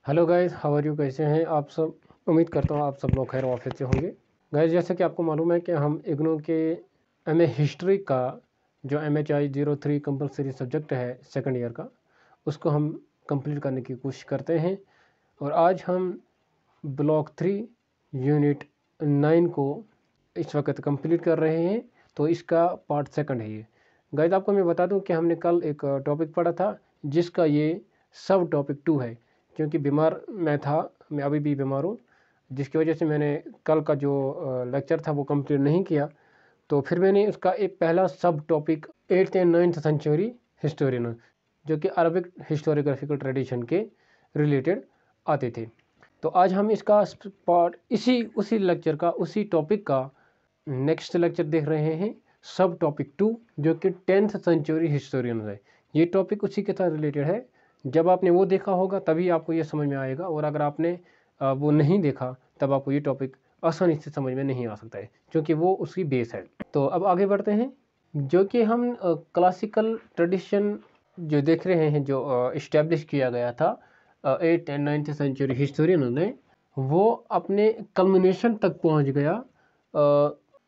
Hello guys, how are you? कैसे हैं आप सब? उम्मीद करता हूँ आप सब लोग खैर वाफियत से होंगे। गाइस, जैसे कि आपको मालूम है कि हम इग्नू के एमए हिस्ट्री का जो MHI03 कंपलसरी सब्जेक्ट है सेकंड ईयर का, उसको हम कंप्लीट करने की कोशिश करते हैं। और आज हम ब्लॉक 3 यूनिट 9 को इस वक्त कंप्लीट कर रहे हैं। तो इसका पार्ट सेकंड है ये। गाइस, आपको मैं बता दूं कि हमने कल एक टॉपिक पढ़ा था जिसका ये सब टॉपिक 2 है। क्योंकि बीमार मैं था, मैं अभी भी बीमार हूँ, जिसकी वजह से मैंने कल का जो लेक्चर था वो कंप्लीट नहीं किया। तो फिर मैंने उसका एक पहला सब topic 8th and 9th century historian, जो कि अरबिक हिस्टोरियोग्राफिकल ट्रेडिशन के रिलेटेड आते थे। तो आज हम इसका पार्ट उसी लेक्चर का, उसी टॉपिक का नेक्स्ट लेक्चर देख रहे हैं, सब टॉपिक 2, जो कि 10th सेंचुरी हिस्टोरियन है। ये टॉपिक उसी के साथ रिलेटेड है। जब आपने वो देखा होगा तभी आपको ये समझ में आएगा, और अगर आपने वो नहीं देखा तब आपको ये टॉपिक आसानी से समझ में नहीं आ सकता है, क्योंकि वो उसकी बेस है। तो अब आगे बढ़ते हैं, जो कि हम क्लासिकल ट्रेडिशन जो देख रहे हैं, जो इस्टेब्लिश किया गया था 8th and 9th century historian ने, वो अपने कल्मिनेशन तक पहुंच गया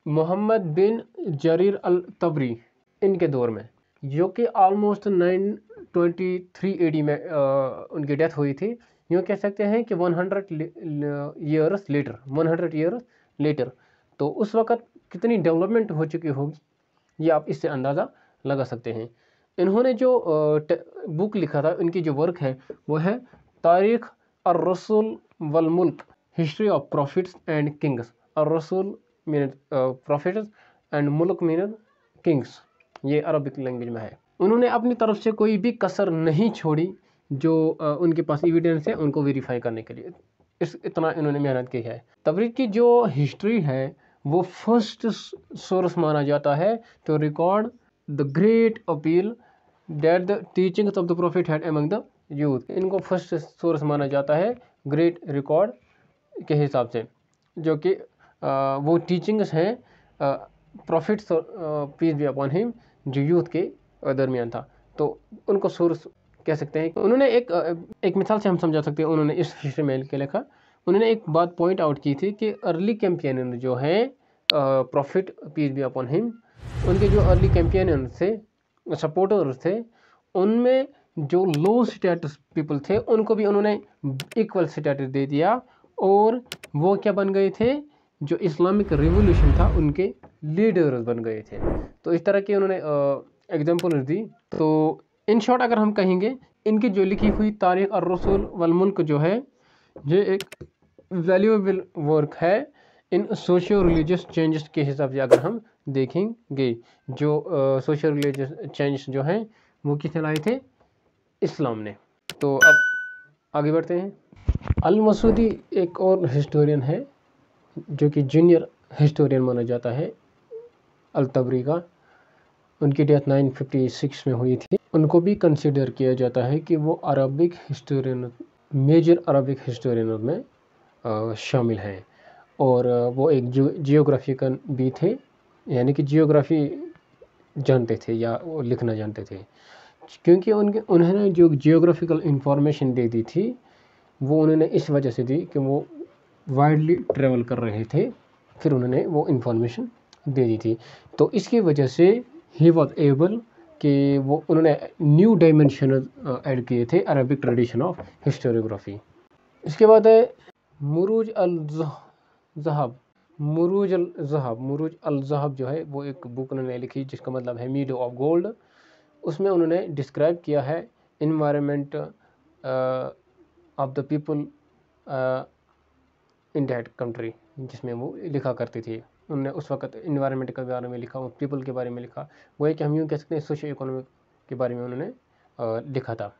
मोहम्मद बिन जरीर अल तबरी इनके दौर में, जो कि ऑलमोस्ट 923 AD में उनकी डेथ हुई थी। यूँ कह सकते हैं कि 100 ईयर्स लेटर। तो उस वक़्त कितनी डेवलपमेंट हो चुकी होगी ये आप इससे अंदाज़ा लगा सकते हैं। इन्होंने जो बुक लिखा था, इनकी जो वर्क है वो है तारीख़ ar-रसूल वल मुल्क, history of prophets and kings. ar-रसूल मीन प्रॉफिट्स एंड मुल्क मीन किंग्स, ये अरबिक लैंग्वेज में है। उन्होंने अपनी तरफ से कोई भी कसर नहीं छोड़ी, जो उनके पास एविडेंस है उनको वेरीफाई करने के लिए। इतना इन्होंने मेहनत की है। तबरीज़ की जो हिस्ट्री है वो फर्स्ट सोर्स माना जाता है to record the great appeal that the teachings of the prophet had among the youth. इनको फर्स्ट सोर्स माना जाता है ग्रेट रिकॉर्ड के हिसाब से, जो कि वो टीचिंग्स हैं prophet peace be upon him, जो यूथ के दरमियान था। तो उनको सोर्स कह सकते हैं। उन्होंने एक मिसाल से हम समझा सकते हैं, उन्होंने इस हिस्ट्री में के लिखा, उन्होंने एक बात पॉइंट आउट की थी कि अर्ली कैंपेनियन जो हैं prophet peace be upon him, उनके जो अर्ली कैंपेनियन थे, सपोर्टर्स थे, उनमें जो लो स्टेटस पीपल थे उनको भी उन्होंने इक्वल स्टेटस दे दिया, और वो क्या बन गए थे, जो इस्लामिक रिवोल्यूशन था उनके लीडर्स बन गए थे। तो इस तरह की उन्होंने एग्जाम्पल दी। तो इन शॉर्ट अगर हम कहेंगे, इनकी जो लिखी हुई तारीख़ ar-रसूल वल मुल्क जो है, ये एक वैल्यूएबल वर्क है इन सोशियो रिलीजियस चेंजेस के हिसाब से। अगर हम देखेंगे, जो सोशियो रिलीजियस चेंजेस जो हैं वो किसने लाए थे? इस्लाम ने। तो अब आगे बढ़ते हैं। अल मसूदी एक और हिस्टोरियन है, जो कि जूनियर हिस्टोरियन माना जाता है अल तबरी का। उनकी डेथ 956 में हुई थी। उनको भी कंसिडर किया जाता है कि वो Arabic historian, major Arabic historian में शामिल हैं। और वो एक जियोग्राफिकन भी थे, यानी कि जियोग्राफी जानते थे या वो लिखना जानते थे, क्योंकि उन्होंने जो जियोग्राफिकल इंफॉर्मेशन दे दी थी वो उन्होंने इस वजह से दी कि वो वाइडली ट्रेवल कर रहे थे, फिर उन्होंने वो इंफॉर्मेशन दे दी थी। तो इसकी वजह से ही वॉज एबल कि वो उन्होंने न्यू डायमेंशन ऐड किए थे अरबिक ट्रेडिशन ऑफ हिस्टोरियोग्राफी। इसके बाद है मुरूज अल ज़हब। मुरूज अल ज़हब जो है वो एक बुक उन्होंने लिखी जिसका मतलब है मीडो ऑफ गोल्ड। उसमें उन्होंने डिस्क्राइब किया है environment of the people in that country, जिसमें वो लिखा करती थी। उन्होंने उस वक्त इन्वायरमेंट के बारे में लिखा, पीपल के बारे में लिखा। वो है कि हम यूँ कह सकते हैं सोशियो इकोनॉमिक के बारे में उन्होंने लिखा था।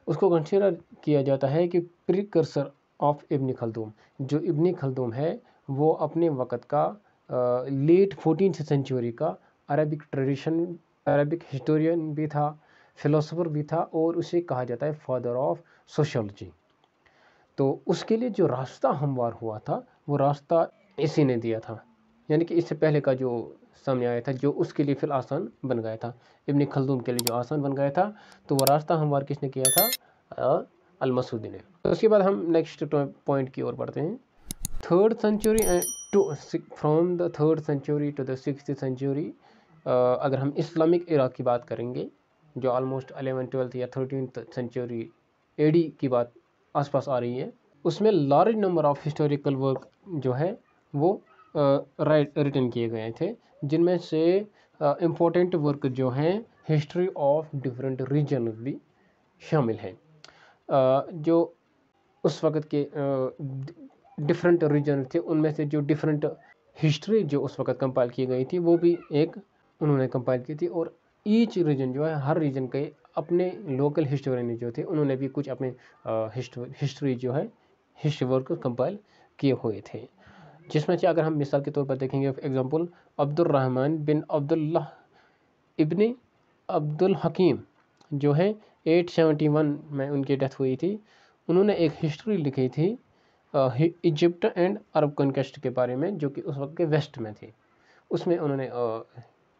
उसको कंसिडर किया जाता है कि प्रीकर्सर ऑफ इब्न खल्दूम। जो इब्न खल्दूम है वो अपने वक़्त का लेट 14th सेंचुरी का अरबिक ट्रेडिशन, अरबिक हिस्टोरियन भी था, फिलोसोफर भी था, और उसे कहा जाता है फादर ऑफ सोशियोलॉजी। तो उसके लिए जो रास्ता हमवार हुआ था वो रास्ता इसी ने दिया था, यानी कि इससे पहले का जो सामने आया था, जो उसके लिए फिर आसान बन गया था, इब्न खल्दूम के लिए जो आसान बन गया था। तो वो रास्ता हमवार किसने किया था? अलमसूदी ने। तो उसके बाद हम नेक्स्ट पॉइंट की ओर बढ़ते हैं। Third century from the third century to the 6th century, अगर हम इस्लामिक इरा की बात करेंगे जो ऑलमोस्ट 11th 12th या 13th सेंचुरी एडी की बात आसपास आ रही है, उसमें large number of historical work जो है वो रिटन किए गए थे, जिनमें से इम्पोर्टेंट वर्क जो हैं हिस्ट्री ऑफ डिफरेंट रीजन भी शामिल हैं। जो उस वक़्त के डिफरेंट रीजन थे उनमें से जो डिफरेंट हिस्ट्री जो उस वक़्त कंपाइल की गई थी वो भी एक उन्होंने कंपाइल की थी, और ईच रीजन जो है हर रीजन के अपने लोकल हिस्टोरियन जो थे उन्होंने भी कुछ अपने हिस्ट्री जो है हिस्ट्री वर्क कंपाइल किए हुए थे, जिसमें से अगर हम मिसाल के तौर पर देखेंगे एग्जांपल अब्दुर्रहमान बिन अब्दुल्लाह इब्ने अब्दुल हकीम जो है 871 में उनकी डेथ हुई थी। उन्होंने एक हिस्ट्री लिखी थी इजिप्ट एंड अरब कॉन्क्वेस्ट के बारे में, जो कि उस वक्त के वेस्ट में थी। उसमें उन्होंने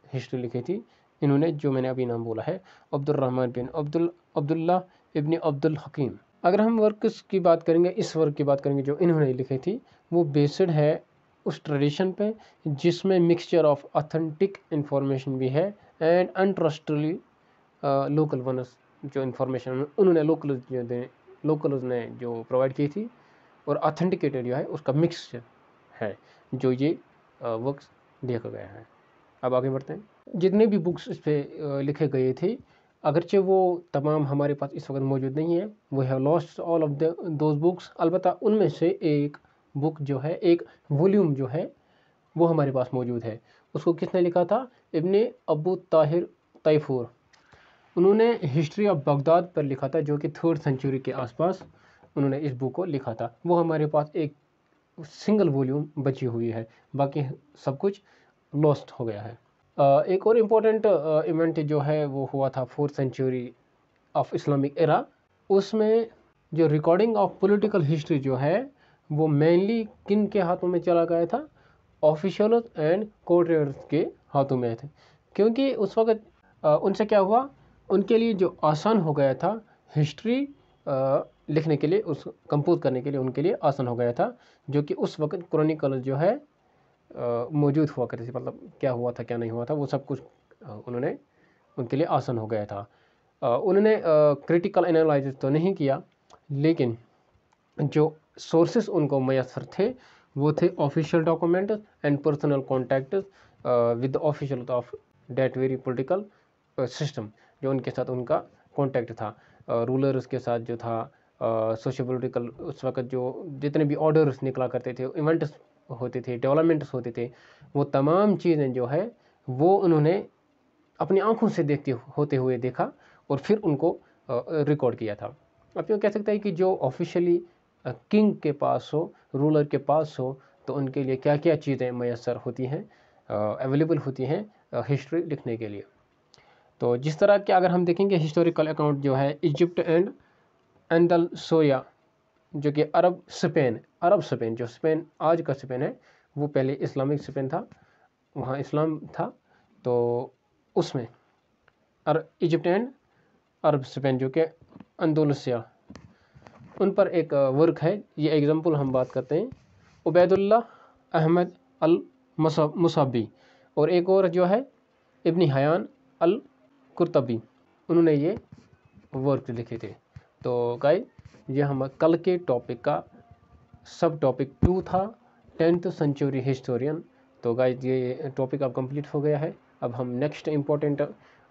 हिस्ट्री लिखी थी। इन्होंने जो मैंने अभी नाम बोला है अब्दुर्रहमान बिन अब्दुल्लाह इब्ने अब्दुल हकीम। अगर हम वर्क्स की बात करेंगे, इस वर्क की बात करेंगे जो इन्होंने लिखी थी, वो बेस्ड है उस ट्रेडिशन पे जिसमें मिक्सचर ऑफ ऑथेंटिक इंफॉर्मेशन भी है एंड अनट्रस्टली लोकल वनस जो इन्फॉर्मेशन उन्होंने लोकल्स ने जो प्रोवाइड की थी और ऑथेंटिकेटेड जो है उसका मिक्सचर है जो ये वर्क्स देखा गया है। अब आगे बढ़ते हैं। जितने भी बुक्स इस पर लिखे गए थे, अगरचे वो तमाम हमारे पास इस वक्त मौजूद नहीं है, we have lost all of those books, अलबत्ता उनमें से एक बुक जो है, एक वॉल्यूम जो है वो हमारे पास मौजूद है। उसको किसने लिखा था? इब्ने अबू ताहिर तैफूर। उन्होंने हिस्ट्री ऑफ बगदाद पर लिखा था, जो कि 3rd सेंचुरी के आसपास उन्होंने इस बुक को लिखा था। वो हमारे पास एक सिंगल वॉल्यूम बची हुई है, बाकी सब कुछ लॉस्ट हो गया है। एक और इम्पोर्टेंट इवेंट जो है वो हुआ था 4th century of Islamic era. उसमें जो रिकॉर्डिंग ऑफ पॉलिटिकल हिस्ट्री जो है वो मेनली किन के हाथों में चला गया था? ऑफिशियल्स एंड कोर्टियर्स के हाथों में थे, क्योंकि उस वक्त उनसे क्या हुआ, उनके लिए जो आसान हो गया था हिस्ट्री लिखने के लिए, उस कंपोज करने के लिए उनके लिए आसान हो गया था, जो कि उस वक्त क्रॉनिकल जो है मौजूद हुआ करती थी, मतलब क्या हुआ था क्या नहीं हुआ था वो सब कुछ उन्होंने उनके लिए आसान हो गया था। उन्होंने क्रिटिकल एनालिसिस तो नहीं किया, लेकिन जो सोर्सेस उनको मैसर थे वो थे official document and personal contact with official of that very political system, जो उनके साथ उनका कॉन्टैक्ट था, रूलर्स के साथ जो था, सोशल पॉलिटिकल उस वक्त जो जितने भी ऑर्डर्स निकला करते थे, इवेंट्स होते थे, डेवलपमेंट्स होते थे, वो तमाम चीज़ें जो है वो उन्होंने अपनी आंखों से होते हुए देखा और फिर उनको रिकॉर्ड किया था। अब यूँ कह सकते हैं कि जो ऑफिशियली किंग के पास हो, रूलर के पास हो, तो उनके लिए क्या क्या चीज़ें मैसर होती हैं, अवेलेबल होती हैं हिस्ट्री लिखने के लिए। तो जिस तरह के अगर हम देखेंगे हिस्टोरिकल अकाउंट जो है इजिप्ट एंड एंडलसोया, जो कि अरब स्पेन जो स्पेन आज का स्पेन है, वो पहले इस्लामिक स्पेन था, वहाँ इस्लाम था, तो उसमें इजिप्ट एंड अरब स्पेन जो कि अंदलुसिया, उन पर एक वर्क है। ये एग्जांपल हम बात करते हैं उबैदुल्लाह अहमद अल मुसाबी, और एक और जो है इब्न हयान अल कुर्तबी, उन्होंने ये वर्क लिखे थे। तो गाइस ये हम कल के टॉपिक का सब टॉपिक 2 था, 10th सेंचुरी हिस्टोरियन। तो गाइस ये टॉपिक अब कंप्लीट हो गया है। अब हम नेक्स्ट इम्पोर्टेंट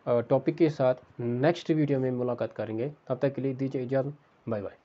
टॉपिक के साथ नेक्स्ट वीडियो में मुलाकात करेंगे। तब तक के लिए दीजिए इजाज़त, बाय बाय।